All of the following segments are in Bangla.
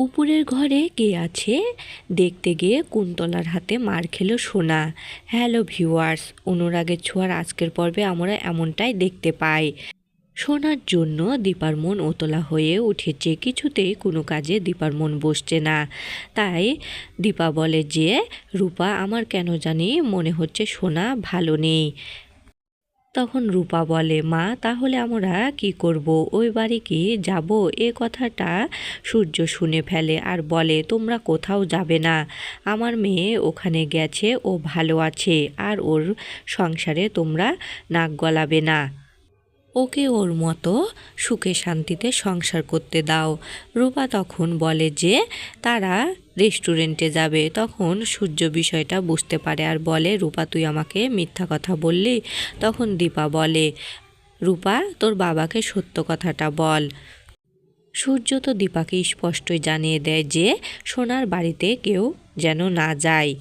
উপরের ঘরে কে আছে দেখতে গিয়ে কুন্তলার হাতে মার খেলো সোনা। হ্যালো ভিউয়ার্স, অনুরাগের ছোঁয়ার আজকের পর্বে আমরা এমনটাই দেখতে পাই। সোনার জন্য দীপার মন উতলা হয়ে উঠেছে, কিছুতেই কোনো কাজে দীপার মন বসছে না। তাই দীপা বলে যে, রূপা আমার কেন জানি মনে হচ্ছে সোনা ভালো নেই। তখন রূপা বলে, মা তাহলে আমরা কি করব, ওই বাড়ি কি যাব? এ কথাটা সূর্য শুনে ফেলে আর বলে, তোমরা কোথাও যাবে না, আমার মেয়ে ওখানে গেছে, ও ভালো আছে, আর ওর সংসারে তোমরা নাক গলাবে না, ওকে ওর মতো সুখে শান্তিতে সংসার করতে দাও। রূপা তখন বলে যে তারা রেস্টুরেন্টে যাবে। তখন সূর্য বিষয়টা বুঝতে পারে আর বলে, রূপা তুই আমাকে মিথ্যা কথা বললি। তখন দীপা বলে, রূপা তোর বাবাকে সত্য কথাটা বল। সূর্য তো দীপাকে স্পষ্টই জানিয়ে দেয় যে সোনার বাড়িতে কেউ যেন না যায়।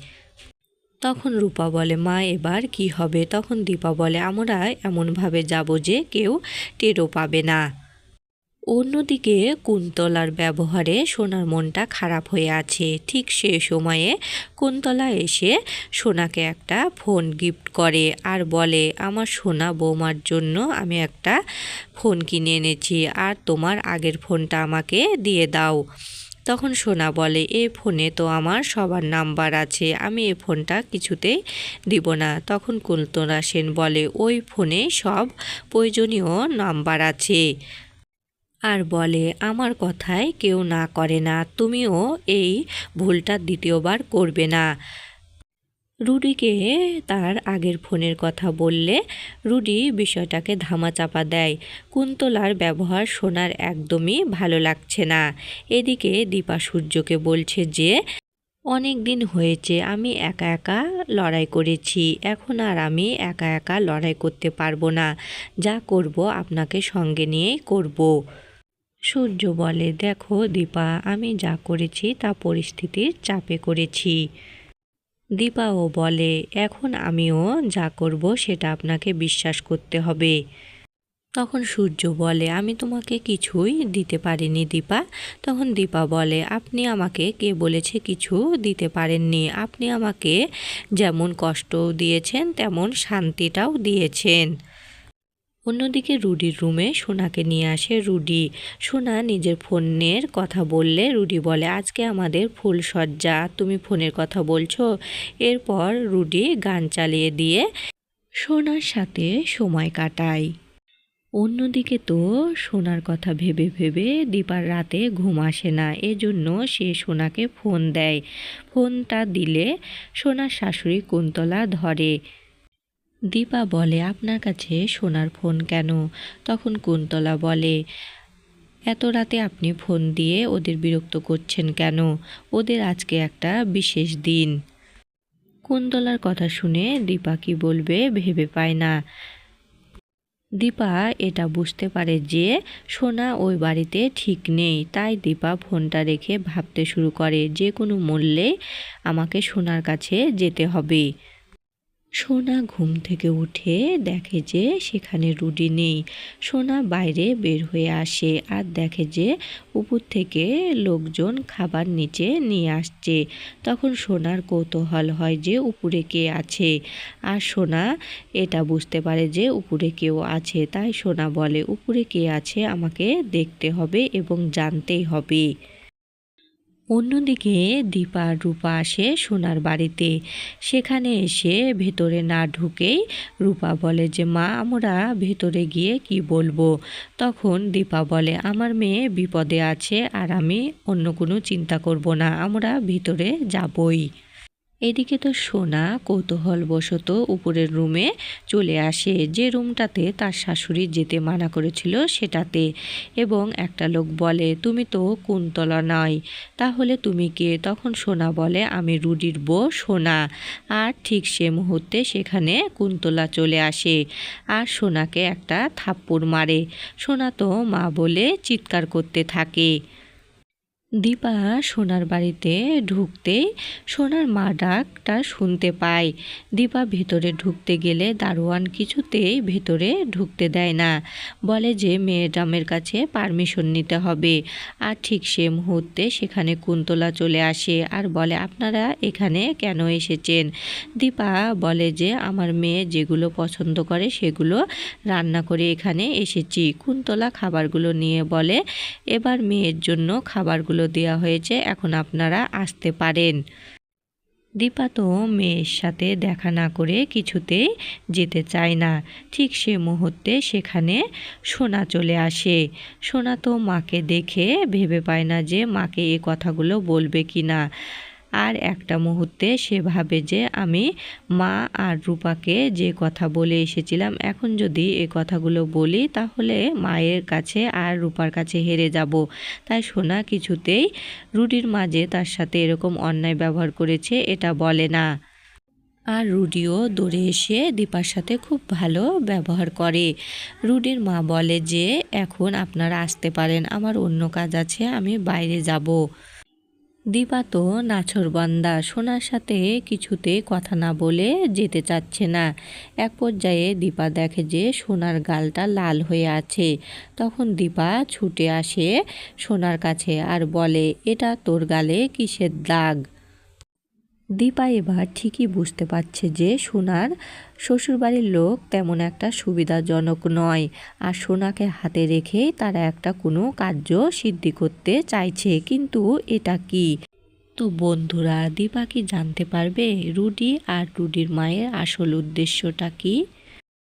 তখন রূপা বলে, মা এবার কি হবে? তখন দীপা বলে, আমরা এমনভাবে যাব যে কেউ টেরও পাবে না। অন্যদিকে কুন্তলার ব্যবহারে সোনার মনটা খারাপ হয়ে আছে। ঠিক সে সময়ে কুন্তলা এসে সোনাকে একটা ফোন গিফট করে আর বলে, আমার সোনা বৌমার জন্য আমি একটা ফোন কিনে এনেছি, আর তোমার আগের ফোনটা আমাকে দিয়ে দাও। তখন সোনা বলে, এই ফোনে তো আমার সবার নাম্বার আছে, আমি এই ফোনটা কিছুতেই দিব না। তখন কুন্তলা সেন বলে, ওই ফোনে সব প্রয়োজনীয় নাম্বার আছে, আর বলে, আমার কথায় কেউ না করে না, তুমিও এই ভুলটা দ্বিতীয়বার করবে না। রুডিকে তার আগের ফোনের কথা বললে রুডি বিষয়টাকে ধামাচাপা দেয়। কুন্তলার ব্যবহার সোনার একদমই ভালো লাগছে না। এদিকে দীপা সূর্যকে বলছে যে, অনেক দিন হয়েছে আমি একা একা লড়াই করেছি, এখন আর আমি একা একা লড়াই করতে পারবো না, যা করব আপনাকে সঙ্গে নিয়েই করব। সূর্য বলে, দেখো দীপা, আমি যা করেছি তা পরিস্থিতির চাপে করেছি। দীপাও বলে, এখন আমিও যা করব সেটা আপনাকে বিশ্বাস করতে হবে। তখন সূর্য বলে, আমি তোমাকে কিছুই দিতে পারিনি দীপা। তখন দীপা বলে, আপনি আমাকে কে বলেছে কিছু দিতে পারেননি? আপনি আমাকে যেমন কষ্টও দিয়েছেন তেমন শান্তিটাও দিয়েছেন। অন্যদিকে রুডির রুমে সোনাকে নিয়ে আসে রুডি। সোনা নিজের ফোনের কথা বললে রুডি বলে, আজকে আমাদের ফুলসজ্জা, তুমি ফোনের কথা বলছো? এরপর রুডি গান চালিয়ে দিয়ে সোনার সাথে সময় কাটায়। অন্যদিকে তো সোনার কথা ভেবে ভেবে দীপার রাতে ঘুম আসে না, এজন্য সে সোনাকে ফোন দেয়। ফোনটা দিলে সোনার শাশুড়ি কুন্তলা ধরে। দীপা বলে, আপনার কাছে সোনার ফোন কেন? তখন কুন্তলা বলে, এত রাতে আপনি ফোন দিয়ে ওদের বিরক্ত করছেন কেন? ওদের আজকে একটা বিশেষ দিন। কুন্তলার কথা শুনে দীপা কি বলবে ভেবে পায় না। দীপা এটা বুঝতে পারে যে সোনা ওই বাড়িতে ঠিক নেই, তাই দীপা ফোনটা রেখে ভাবতে শুরু করে, যে কোনো মূল্যে আমাকে সোনার কাছে যেতে হবে। সোনা ঘুম থেকে উঠে দেখে যে সেখানে রুডি নেই। সোনা বাইরে বের হয়ে আসে আর দেখে যে উপর থেকে লোকজন খাবার নিচে নিয়ে আসছে। তখন সোনার কৌতূহল হয় যে উপরে কে আছে, আর সোনা এটা বুঝতে পারে যে উপরে কেউ আছে। তাই সোনা বলে, উপরে কে আছে আমাকে দেখতে হবে এবং জানতেই হবে। অন্যদিকে দীপা আর রূপা আসে সোনার বাড়িতে। সেখানে এসে ভেতরে না ঢুকেই রূপা বলে যে, মা আমরা ভেতরে গিয়ে কি বলবো? তখন দীপা বলে, আমার মেয়ে বিপদে আছে আর আমি অন্য কোনো চিন্তা করব না, আমরা ভিতরে যাবই। এদিকে তো সোনা কৌতূহলবশত উপরের রুমে চলে আসে, যে রুমটাতে তার শাশুড়ি যেতে মানা করেছিল সেটাতে, এবং একটা লোক বলে, তুমি তো কুন্তলা নয়, তাহলে তুমি কে? তখন সোনা বলে, আমি রুডির বউ সোনা। আর ঠিক সে মুহূর্তে সেখানে কুন্তলা চলে আসে আর সোনাকে একটা থাপ্পড় মারে। সোনা তো মা বলে চিৎকার করতে থাকে। দীপা সোনার বাড়িতে ঢুকতেই সোনার মা ডাকটা শুনতে পায়। দীপা ভেতরে ঢুকতে গেলে দারোয়ান কিছুতেই ভেতরে ঢুকতে দেয় না, বলে যে ম্যাডামের কাছে পারমিশন নিতে হবে। আর ঠিক সে মুহূর্তে সেখানে কুন্তলা চলে আসে আর বলে, আপনারা এখানে কেন এসেছেন? দীপা বলে যে আমার মেয়ে যেগুলো পছন্দ করে সেগুলো রান্না করে এখানে এসেছি। কুন্তলা খাবারগুলো নিয়ে বলে, এবার মেয়ের জন্য খাবারগুলো দেওয়া হয়েছে, এখন আপনারা আসতে পারেন। দীপা তো মেয়ের সাথে দেখা না করে কিছুতেই যেতে চায় না। ঠিক সে মুহূর্তে সেখানে সোনা চলে আসে। সোনা তো মাকে দেখে ভেবে পায় না যে মাকে এই কথাগুলো বলবে কি না। আর একটা মুহূর্তে সে ভাবে যে আমি মা আর রূপাকে যে কথা বলে এসেছিলাম, এখন যদি এই কথাগুলো বলি তাহলে মায়ের কাছে আর রূপার কাছে হেরে যাব। তাই সোনা কিছুতেই রুডির মাঝে তার সাথে এরকম অন্যায় ব্যবহার করেছে এটা বলে না। আর রুডিও দৌড়ে এসে দীপার সাথে খুব ভালো ব্যবহার করে। রুডির মা বলে যে এখন আপনারা আসতে পারেন, আমার অন্য কাজ আছে, আমি বাইরে যাব। দীপা তো নাছোড়বান্দা, সোনার সাথে কিছুতে কথা না বলে যেতে চাচ্ছে না। এক পর্যায়ে দীপা দেখে যে সোনার গালটা লাল হয়ে আছে। তখন দীপা ছুটে আসে সোনার কাছে আর বলে, এটা তোর গালে কিসের দাগ? দীপা এবার ঠিকই বুঝতে পারছে যে সোনার শ্বশুরবাড়ির লোক তেমন একটা সুবিধাজনক নয়, আর সোনাকে হাতে রেখে তারা একটা কোনো কার্য সিদ্ধি করতে চাইছে। কিন্তু এটা কি? তো বন্ধুরা, দীপা কি জানতে পারবে রুডি আর রুডির মায়ের আসল উদ্দেশ্যটা কি?